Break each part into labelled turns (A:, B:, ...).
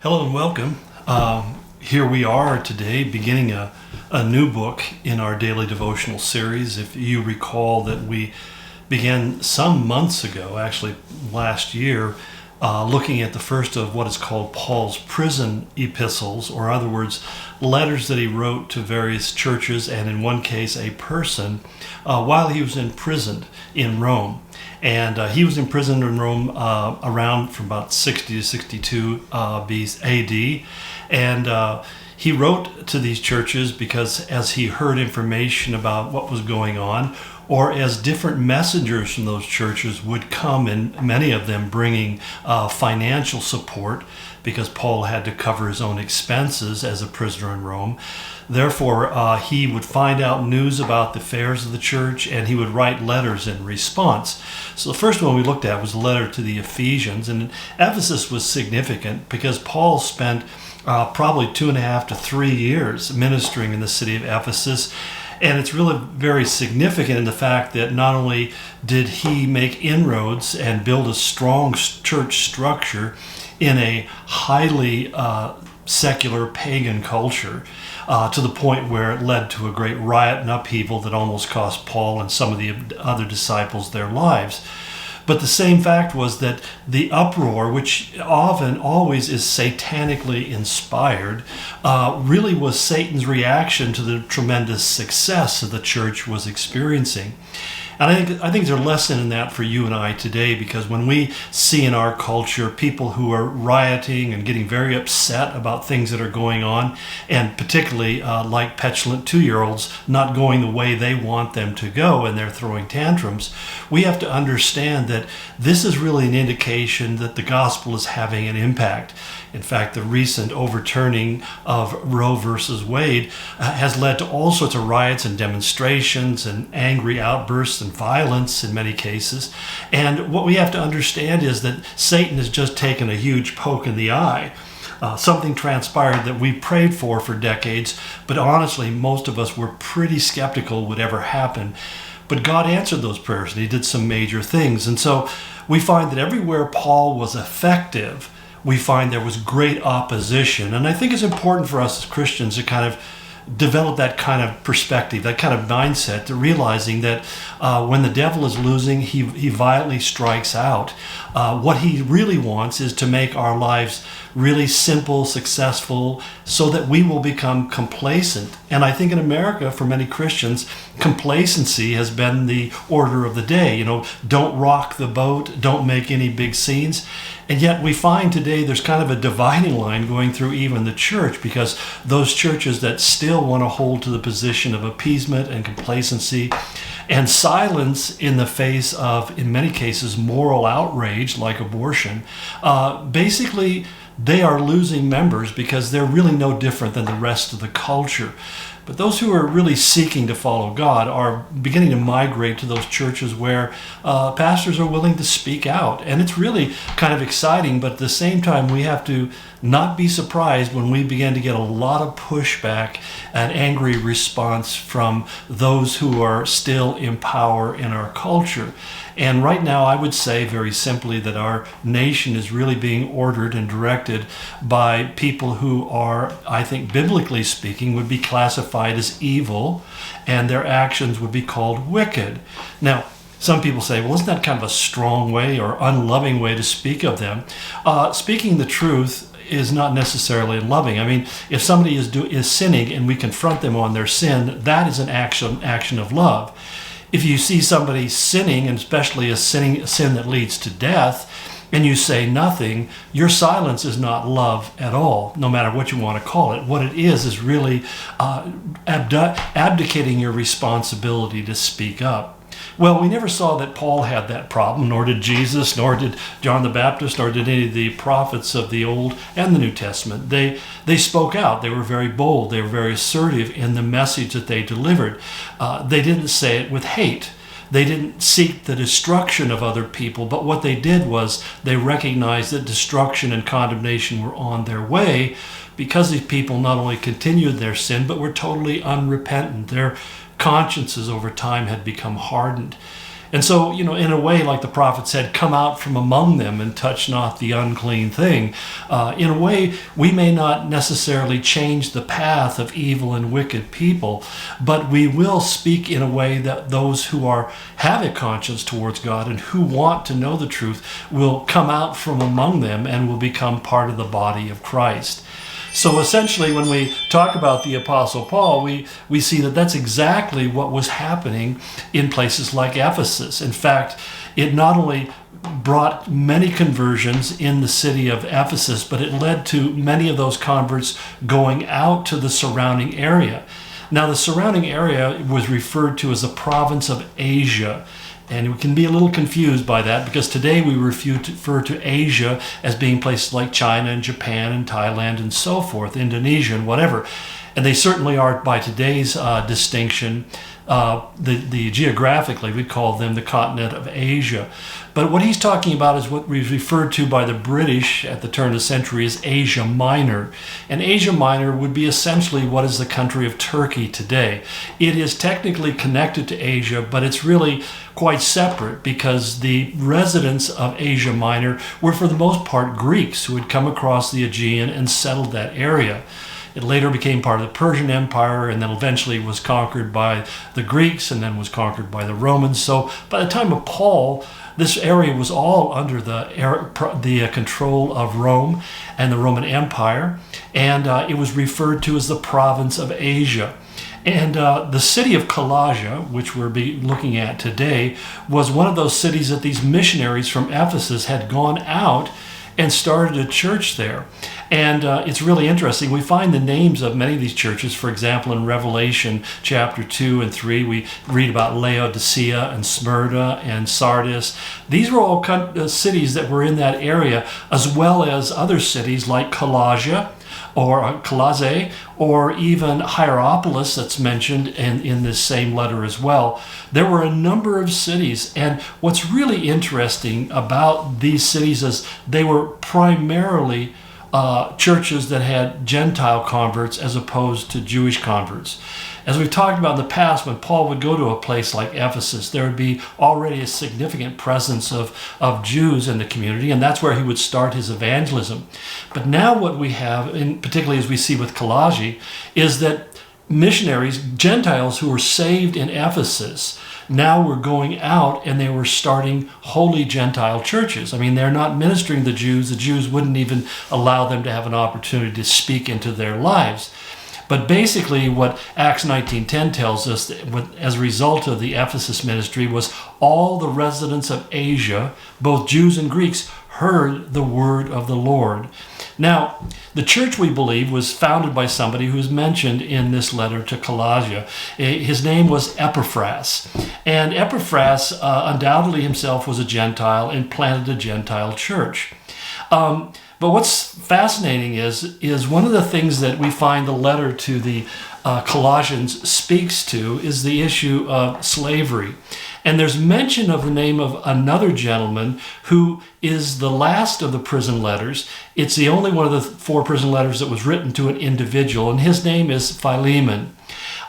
A: Hello and welcome. Here we are today beginning a new book in our daily devotional series. If you recall that we began some months ago, actually last year, looking at the first of what is called Paul's prison epistles, or in other words, letters that he wrote to various churches and in one case a person while he was imprisoned in Rome. And he was imprisoned in Rome around from about 60 to 62 AD. And he wrote to these churches because as he heard information about what was going on, or as different messengers from those churches would come, and many of them bringing financial support because Paul had to cover his own expenses as a prisoner in Rome. Therefore, he would find out news about the affairs of the church, and he would write letters in response. So the first one we looked at was the letter to the Ephesians, and Ephesus was significant because Paul spent probably 2.5 to 3 years ministering in the city of Ephesus. And it's really very significant in the fact that not only did he make inroads and build a strong church structure in a highly secular pagan culture, to the point where it led to a great riot and upheaval that almost cost Paul and some of the other disciples their lives. But the same fact was that the uproar, which often always is satanically inspired, really was Satan's reaction to the tremendous success that the church was experiencing. And I think there's a lesson in that for you and I today, because when we see in our culture people who are rioting and getting very upset about things that are going on, and particularly like petulant 2-year-olds not going the way they want them to go and they're throwing tantrums, we have to understand that this is really an indication that the gospel is having an impact. In fact, the recent overturning of Roe versus Wade has led to all sorts of riots and demonstrations and angry outbursts and violence in many cases. And what we have to understand is that Satan has just taken a huge poke in the eye. Something transpired that we prayed for decades, but honestly, most of us were pretty skeptical would ever happen. But God answered those prayers, and he did some major things. And so we find that everywhere Paul was effective, we find there was great opposition. And I think it's important for us as Christians to kind of develop that kind of perspective, that kind of mindset, to realizing that when the devil is losing, he violently strikes out. What he really wants is to make our lives really simple, successful, so that we will become complacent. And I think in America, for many Christians, complacency has been the order of the day. Don't rock the boat, don't make any big scenes. And yet we find today there's kind of a dividing line going through even the church, because those churches that still want to hold to the position of appeasement and complacency and silence in the face of, in many cases, moral outrage like abortion, basically they are losing members because they're really no different than the rest of the culture. But those who are really seeking to follow God are beginning to migrate to those churches where pastors are willing to speak out. And it's really kind of exciting, but at the same time, we have to not be surprised when we begin to get a lot of pushback and angry response from those who are still in power in our culture. And right now, I would say very simply that our nation is really being ordered and directed by people who are, I think, biblically speaking, would be classified as evil, and their actions would be called wicked. Now, some people say, well, isn't that kind of a strong way or unloving way to speak of them? Speaking the truth is not necessarily loving. I mean, if somebody is sinning and we confront them on their sin, that is an action of love. If you see somebody sinning, and especially a sin that leads to death, and you say nothing, your silence is not love at all, no matter what you want to call it. What it is really abdicating your responsibility to speak up. Well, we never saw that Paul had that problem, nor did Jesus, nor did John the Baptist, nor did any of the prophets of the Old and the New Testament. They spoke out. They were very bold. They were very assertive in the message that they delivered. They didn't say it with hate. They didn't seek the destruction of other people, but what they did was they recognized that destruction and condemnation were on their way because these people not only continued their sin, but were totally unrepentant. Their consciences over time had become hardened. And so, in a way, like the prophet said, come out from among them and touch not the unclean thing. In a way, we may not necessarily change the path of evil and wicked people, but we will speak in a way that those who have a conscience towards God and who want to know the truth will come out from among them and will become part of the body of Christ. So essentially, when we talk about the Apostle Paul, we see that that's exactly what was happening in places like Ephesus. In fact, it not only brought many conversions in the city of Ephesus, but it led to many of those converts going out to the surrounding area. Now, the surrounding area was referred to as the province of Asia. And we can be a little confused by that because today we refer to Asia as being places like China and Japan and Thailand and so forth, Indonesia and whatever. And they certainly are, by today's distinction, the geographically, we call them the continent of Asia. But what he's talking about is what was referred to by the British at the turn of the century as Asia Minor. And Asia Minor would be essentially what is the country of Turkey today. It is technically connected to Asia, but it's really quite separate because the residents of Asia Minor were for the most part Greeks who had come across the Aegean and settled that area. It later became part of the Persian Empire and then eventually was conquered by the Greeks and then was conquered by the Romans. So by the time of Paul, this area was all under the control of Rome and the Roman Empire, and it was referred to as the province of Asia. And the city of Colossae, which we're looking at today, was one of those cities that these missionaries from Ephesus had gone out and started a church there. And it's really interesting. We find the names of many of these churches. For example, in Revelation chapter 2 and 3, we read about Laodicea and Smyrna and Sardis. These were all cities that were in that area, as well as other cities like Colossae, or even Hierapolis that's mentioned in this same letter as well. There were a number of cities, and what's really interesting about these cities is they were primarily churches that had Gentile converts as opposed to Jewish converts. As we've talked about in the past, when Paul would go to a place like Ephesus, there would be already a significant presence of Jews in the community, and that's where he would start his evangelism. But now what we have, and particularly as we see with Colossae, is that missionaries, Gentiles who were saved in Ephesus, now were going out and they were starting holy Gentile churches. I mean, they're not ministering to the Jews. The Jews wouldn't even allow them to have an opportunity to speak into their lives. But basically what Acts 19:10 tells us as a result of the Ephesus ministry was all the residents of Asia, both Jews and Greeks, heard the word of the Lord. Now, the church, we believe, was founded by somebody who's mentioned in this letter to Colossae. His name was Epaphras. And Epaphras undoubtedly himself was a Gentile and planted a Gentile church. But what's fascinating is one of the things that we find the letter to the Colossians speaks to is the issue of slavery. And there's mention of the name of another gentleman who is the last of the prison letters. It's the only one of the 4 prison letters that was written to an individual, and his name is Philemon.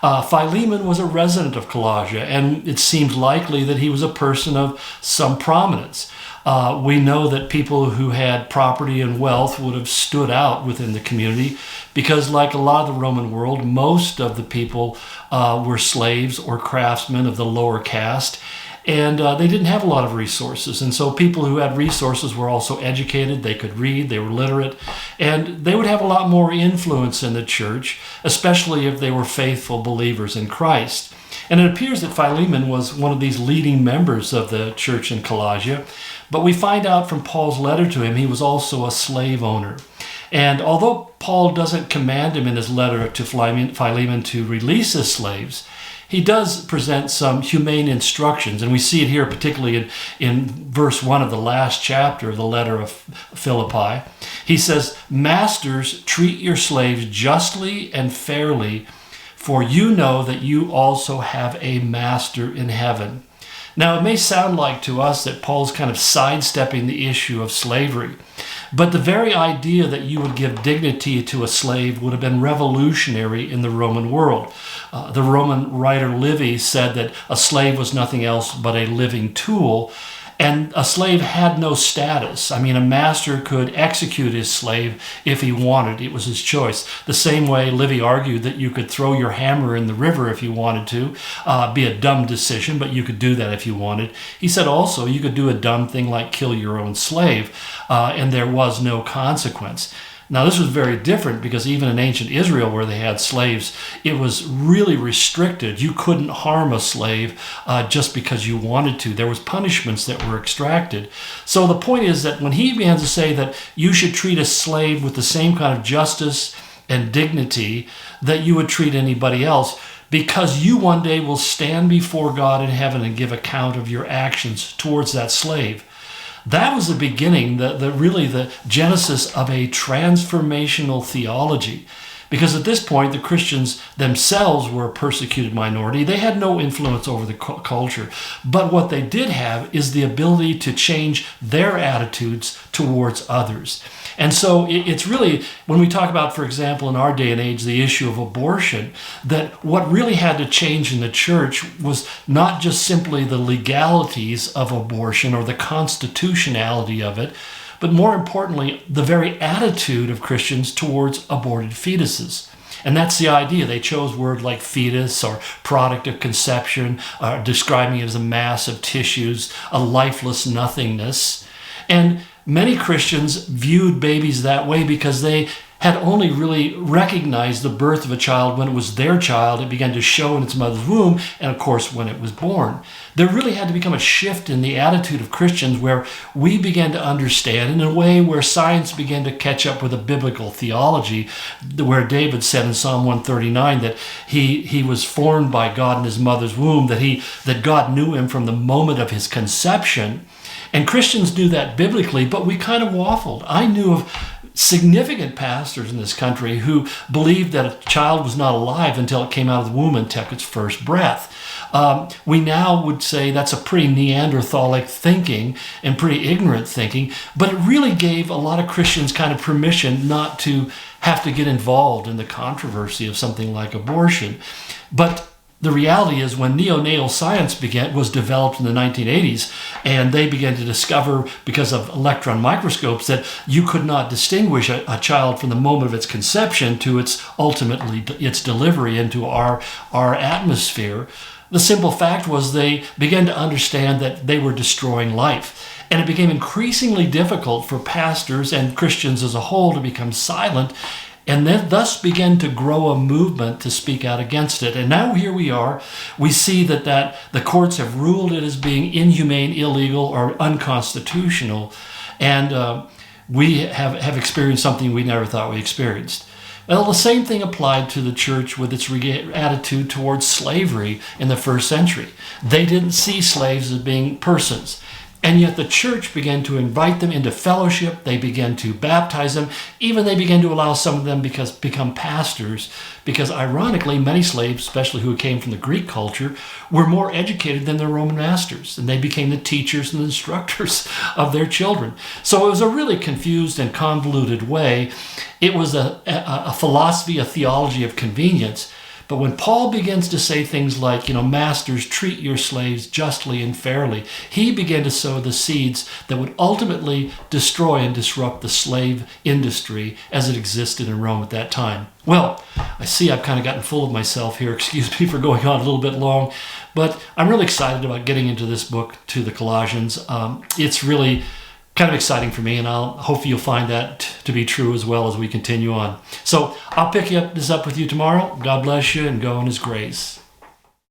A: Philemon was a resident of Colossae, and it seems likely that he was a person of some prominence. We know that people who had property and wealth would have stood out within the community because, like a lot of the Roman world, most of the people were slaves or craftsmen of the lower caste, and they didn't have a lot of resources. And so people who had resources were also educated, they could read, they were literate, and they would have a lot more influence in the church, especially if they were faithful believers in Christ. And it appears that Philemon was one of these leading members of the church in Colossae. But we find out from Paul's letter to him, he was also a slave owner. And although Paul doesn't command him in his letter to Philemon to release his slaves, he does present some humane instructions. And we see it here particularly in verse 1 of the last chapter of the letter of Philippi. He says, "Masters, treat your slaves justly and fairly, for you know that you also have a master in heaven." Now, it may sound like to us that Paul's kind of sidestepping the issue of slavery, but the very idea that you would give dignity to a slave would have been revolutionary in the Roman world. The Roman writer Livy said that a slave was nothing else but a living tool, and a slave had no status. I mean, a master could execute his slave if he wanted. It was his choice. The same way Livy argued that you could throw your hammer in the river if you wanted to. Be a dumb decision, but you could do that if you wanted. He said also you could do a dumb thing like kill your own slave, and there was no consequence. Now, this was very different because even in ancient Israel, where they had slaves, it was really restricted. You couldn't harm a slave just because you wanted to. There was punishments that were extracted. So the point is that when he began to say that you should treat a slave with the same kind of justice and dignity that you would treat anybody else, because you one day will stand before God in heaven and give account of your actions towards that slave. That was the beginning, really the genesis of a transformational theology. Because at this point, the Christians themselves were a persecuted minority. They had no influence over the culture. But what they did have is the ability to change their attitudes towards others. And so it's really, when we talk about, for example, in our day and age, the issue of abortion, that what really had to change in the church was not just simply the legalities of abortion or the constitutionality of it, but more importantly, the very attitude of Christians towards aborted fetuses. And that's the idea. They chose words like fetus or product of conception, describing it as a mass of tissues, a lifeless nothingness. And many Christians viewed babies that way because they had only really recognized the birth of a child when it was their child. It began to show in its mother's womb, and of course when it was born. There really had to become a shift in the attitude of Christians where we began to understand in a way where science began to catch up with a biblical theology, where David said in Psalm 139 that he was formed by God in his mother's womb, that God knew him from the moment of his conception. And Christians knew that biblically, but we kind of waffled. I knew of significant pastors in this country who believed that a child was not alive until it came out of the womb and took its first breath. We now would say that's a pretty Neanderthalic thinking and pretty ignorant thinking, but it really gave a lot of Christians kind of permission not to have to get involved in the controversy of something like abortion. But the reality is when neonatal science was developed in the 1980s, and they began to discover, because of electron microscopes, that you could not distinguish a child from the moment of its conception to its delivery into our atmosphere. The simple fact was they began to understand that they were destroying life. And it became increasingly difficult for pastors and Christians as a whole to become silent, and then thus began to grow a movement to speak out against it. And now here we are. We see that the courts have ruled it as being inhumane, illegal, or unconstitutional. And we have experienced something we never thought we experienced. Well, the same thing applied to the church with its attitude towards slavery in the first century. They didn't see slaves as being persons. And yet the church began to invite them into fellowship. They began to baptize them. Even they began to allow some of them become pastors, because ironically, many slaves, especially who came from the Greek culture, were more educated than their Roman masters. And they became the teachers and instructors of their children. So it was a really confused and convoluted way. It was a philosophy, a theology of convenience. But when Paul begins to say things like, masters, treat your slaves justly and fairly, he began to sow the seeds that would ultimately destroy and disrupt the slave industry as it existed in Rome at that time. Well, I see I've kind of gotten full of myself here. Excuse me for going on a little bit long, but I'm really excited about getting into this book, to the Colossians. It's really kind of exciting for me, and I'll hopefully you'll find that to be true as well as we continue on. So I'll pick this up with you tomorrow. God bless you, and go in His grace.